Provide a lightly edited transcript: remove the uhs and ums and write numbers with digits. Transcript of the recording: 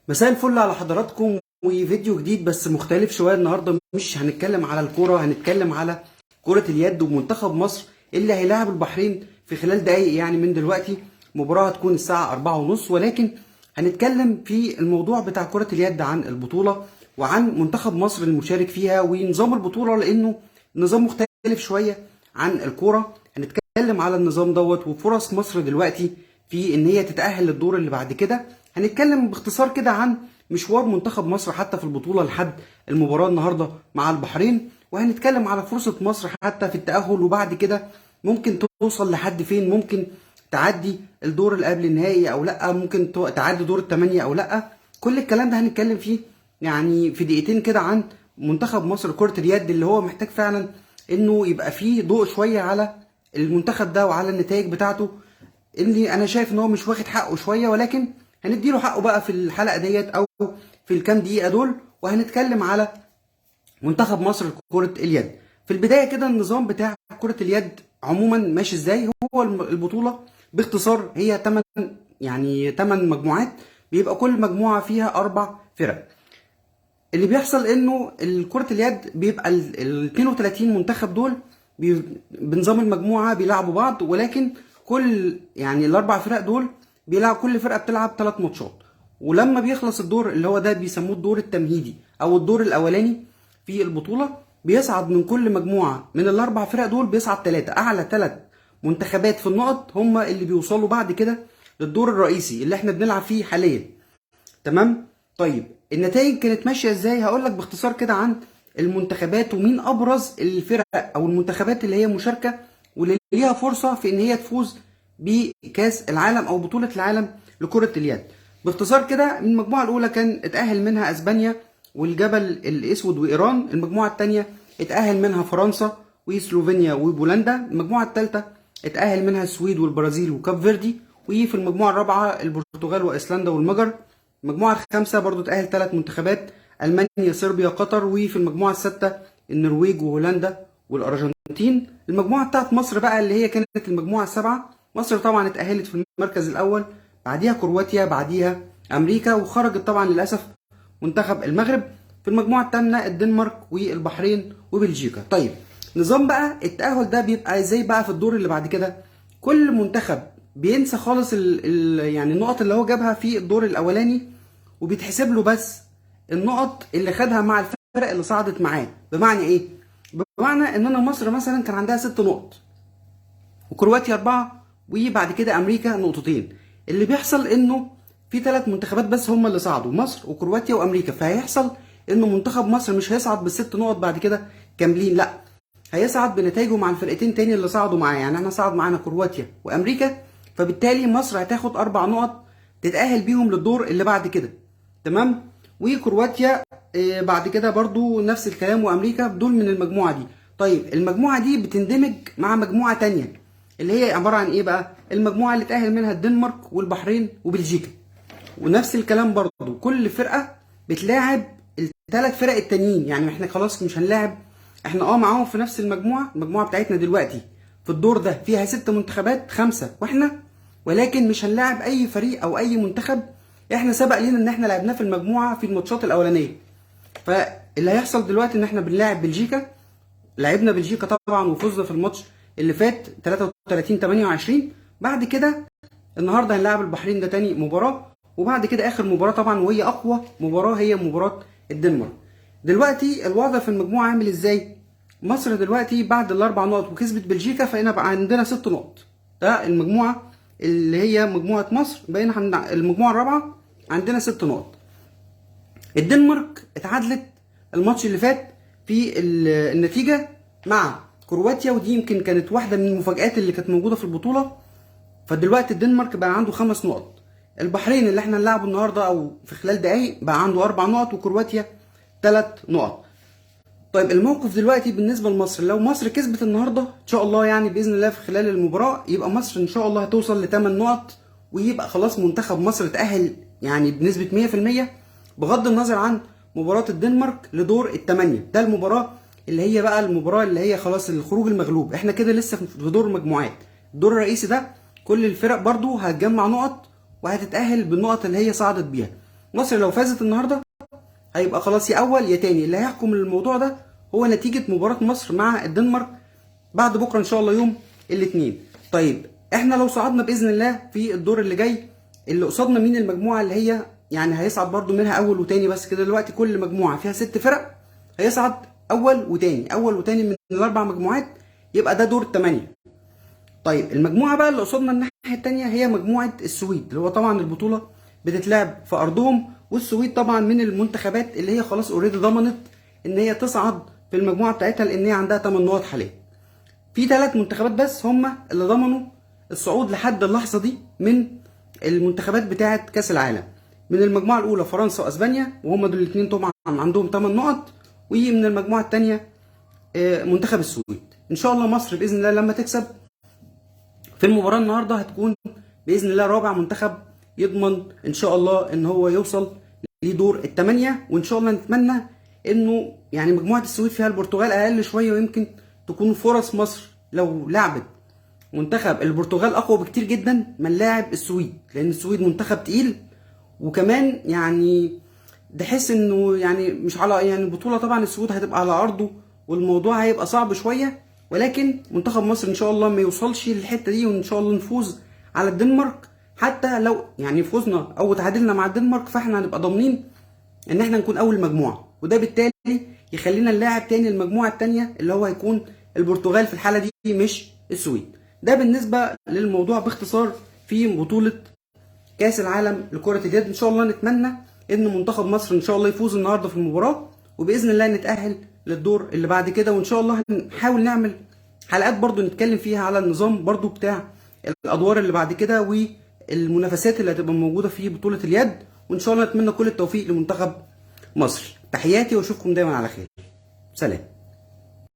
مساء الفل على حضراتكم وفيديو جديد بس مختلف شوية. النهاردة مش هنتكلم على الكورة، هنتكلم على كرة اليد ومنتخب مصر اللي هيلاعب البحرين في خلال دقايق يعني من دلوقتي. مباراة هتكون الساعة 4:30، ولكن هنتكلم في الموضوع بتاع كرة اليد عن البطولة وعن منتخب مصر المشارك فيها ونظام البطولة، لأنه نظام مختلف شوية عن الكورة. هنتكلم على النظام دوت وفرص مصر دلوقتي في ان هي تتأهل للدور اللي بعد كده. هنتكلم باختصار كده عن مشوار منتخب مصر حتى في البطولة لحد المباراة النهاردة مع البحرين، وهنتكلم على فرصة مصر حتى في التأهل وبعد كده ممكن توصل لحد فين، ممكن تعدي الدور اللي قبل النهائي او لا، ممكن تعدي دور الثمانية او لا. كل الكلام ده هنتكلم فيه يعني في دقيقتين كده عن منتخب مصر كرة اليد، اللي هو محتاج فعلا انه يبقى فيه ضوء شوية على المنتخب ده وعلى النتائج بتاعته، اللي انا شايف ان هو مش واخد حقه شويه، ولكن هنديله حقه بقى في الحلقه ديت او في الكام دقيقه دول. وهنتكلم على منتخب مصر لكره اليد. في البدايه كده النظام بتاع كره اليد عموما ماشي ازاي؟ هو البطوله باختصار هي 8 مجموعات، بيبقى كل مجموعه فيها 4 فرق. اللي بيحصل انه كرة اليد بيبقى ال 32 منتخب دول بنظام المجموعة بيلعبوا بعض، ولكن كل يعني الاربع فرق دول بيلعب، كل فرقة بتلعب 3 ماتشات. ولما بيخلص الدور اللي هو ده بيسموه الدور التمهيدي او الدور الاولاني في البطولة، بيصعد من كل مجموعة من الاربع فرق دول بيصعد 3 اعلى 3 منتخبات في النقط هم اللي بيوصلوا بعد كده للدور الرئيسي اللي احنا بنلعب فيه حاليا. تمام؟ طيب النتائج كانت ماشيه ازاي؟ هقول لك باختصار كده عن المنتخبات ومين ابرز الفرق او المنتخبات اللي هي مشاركه واللي ليها فرصه في ان هي تفوز بكاس العالم او بطوله العالم لكره اليد. باختصار كده المجموعه الاولى كان اتاهل منها اسبانيا والجبل الاسود وايران. المجموعه الثانيه اتاهل منها فرنسا وسلوفينيا وبولندا. المجموعه الثالثه اتاهل منها السويد والبرازيل وكاب فيردي. وفي المجموعه الرابعه البرتغال وايسلندا والمجر. المجموعة الخامسة برضو تأهل 3 منتخبات، ألمانيا صربيا قطر. وفي المجموعة السادسة النرويج وهولندا والأرجنتين. المجموعة بتاعت مصر بقى اللي هي كانت المجموعة السابعة، مصر طبعا اتأهلت في المركز الأول، بعديها كرواتيا، بعديها أمريكا، وخرجت طبعا للأسف منتخب المغرب. في المجموعة الثامنة الدنمارك والبحرين وبلجيكا. طيب نظام بقى التأهل ده بيبقى ازاي بقى في الدور اللي بعد كده؟ كل منتخب بينسى خالص يعني النقط اللي هو جابها في الدور الاولاني، وبيتحسب له بس النقط اللي خدها مع الفرق اللي صعدت معاه. بمعنى ايه؟ بمعنى ان انا مصر مثلا كان عندها 6 نقط، وكرواتيا 4، وبعد كده امريكا نقطتين. اللي بيحصل انه في 3 منتخبات بس هم اللي صعدوا، مصر وكرواتيا وامريكا، فهيحصل انه منتخب مصر مش هيصعد بالست نقط بعد كده كاملين، لا، هيصعد بنتائجه مع الفرقتين تاني اللي صعدوا معاه. يعني احنا صعد معانا كرواتيا وامريكا، فبالتالي مصر هتاخد 4 نقط تتأهل بيهم للدور اللي بعد كده. تمام؟ وكرواتيا بعد كده برضو نفس الكلام، وامريكا دول من المجموعة دي. طيب المجموعة دي بتندمج مع مجموعة تانية اللي هي عبارة عن ايه بقى؟ المجموعة اللي تأهل منها الدنمارك والبحرين وبلجيكا. ونفس الكلام برضو كل فرقة بتلاعب الثلاث فرق التانيين. يعني احنا خلاص مش هنلاعب، احنا معاهم في نفس المجموعة. المجموعة بتاعتنا دلوقتي في الدور ده فيها 6 منتخبات، 5 واحنا، ولكن مش هنلاعب اي فريق او اي منتخب احنا سبق لينا ان احنا لعبناه في المجموعة في الماتشات الاولانية. فاللي هيحصل دلوقتي ان احنا بنلاعب بلجيكا. لعبنا بلجيكا طبعا وفزنا في الماتش اللي فات 33-28. بعد كده النهارده هنلاعب البحرين، ده تاني مباراة، وبعد كده اخر مباراة طبعا وهي اقوى مباراة هي مباراة الدنمارك. دلوقتي الوضع في المجموعة عامل ازاي؟ مصر دلوقتي بعد ال4 نقط وكسبت بلجيكا فهنا بقى عندنا 6 نقط. ده المجموعة اللي هي مجموعة مصر. بقينا المجموعة الرابعة عندنا 6 نقط. الدنمارك اتعادلت الماتش اللي فات في النتيجة مع كرواتيا، ودي يمكن كانت واحدة من المفاجآت اللي كانت موجودة في البطولة. فدلوقتي الدنمارك بقى عنده 5 نقط. البحرين اللي احنا هنلعبه النهارده او في خلال دقايق بقى عنده 4 نقط، وكرواتيا 3 نقط. طيب الموقف دلوقتي بالنسبه لمصر، لو مصر كسبت النهارده ان شاء الله يعني باذن الله في خلال المباراه، يبقى مصر ان شاء الله هتوصل ل8 نقط، ويبقى خلاص منتخب مصر اتاهل يعني بنسبه 100%، بغض النظر عن مباراه الدنمارك لدور الثمانيه. ده المباراه اللي هي بقى المباراه اللي هي خلاص الخروج المغلوب. احنا كده لسه في دور المجموعات. الدور الرئيسي ده كل الفرق برضو هتجمع نقط وهتتأهل بالنقط اللي هي صعدت بيها. مصر لو فازت النهارده هيبقى خلاص يا اول يا تاني. اللي هيحكم الموضوع ده هو نتيجه مباراه مصر مع الدنمارك بعد بكره ان شاء الله يوم الاثنين. طيب احنا لو صعدنا باذن الله في الدور اللي جاي، اللي قصادنا مين المجموعه اللي هي يعني هيصعد برضو منها اول وتاني بس كده؟ دلوقتي كل مجموعه فيها 6 فرق هيصعد اول وتاني، اول وتاني من الاربع مجموعات، يبقى ده دور الثمانيه. طيب المجموعه بقى اللي قصادنا الناحيه الثانيه هي مجموعه السويد، اللي هو طبعا البطوله بتتلعب في ارضهم، والسويد طبعا من المنتخبات اللي هي خلاص اوريدي ضمنت ان هي تصعد في المجموعه بتاعتها، لان هي عندها 8 نقط حاليا. في 3 منتخبات بس هم اللي ضمنوا الصعود لحد اللحظه دي من المنتخبات بتاعه كاس العالم. من المجموعه الاولى فرنسا واسبانيا، وهم دول الاثنين طبعا عندهم 8 نقط، ومن المجموعه الثانيه منتخب السويد. ان شاء الله مصر باذن الله لما تكسب في المباراه النهارده هتكون باذن الله رابع منتخب يضمن ان شاء الله ان هو يوصل لدور الثمانيه. وان شاء الله نتمنى انه يعني مجموعه السويد فيها البرتغال اقل شويه، ويمكن تكون فرص مصر لو لعبت منتخب البرتغال اقوى بكتير جدا من لاعب السويد، لان السويد منتخب تقيل، وكمان يعني تحس انه يعني مش على يعني البطوله طبعا السويد هتبقى على ارضه والموضوع هيبقى صعب شويه، ولكن منتخب مصر ان شاء الله ما يوصلش للحته دي، وان شاء الله نفوز على الدنمارك. حتى لو يعني فوزنا او تعادلنا مع الدنمارك فاحنا هنبقى ضامنين ان احنا نكون اول مجموعه، وده بالتالي يخلينا نلاعب تاني المجموعه الثانيه اللي هو هيكون البرتغال في الحاله دي مش السويد. ده بالنسبه للموضوع باختصار في بطوله كاس العالم لكره اليد. ان شاء الله نتمنى ان منتخب مصر ان شاا الله يفوز النهارده في المباراه، وباذن الله نتاهل للدور اللي بعد كده. وان شاء الله هنحاول نعمل حلقات برضو نتكلم فيها على النظام برضو بتاع الادوار اللي بعد كده والمنافسات اللي هتبقى موجوده في بطوله اليد. وان شاء الله نتمنى كل التوفيق لمنتخب مصر. تحياتي واشوفكم دايما على خير. سلام.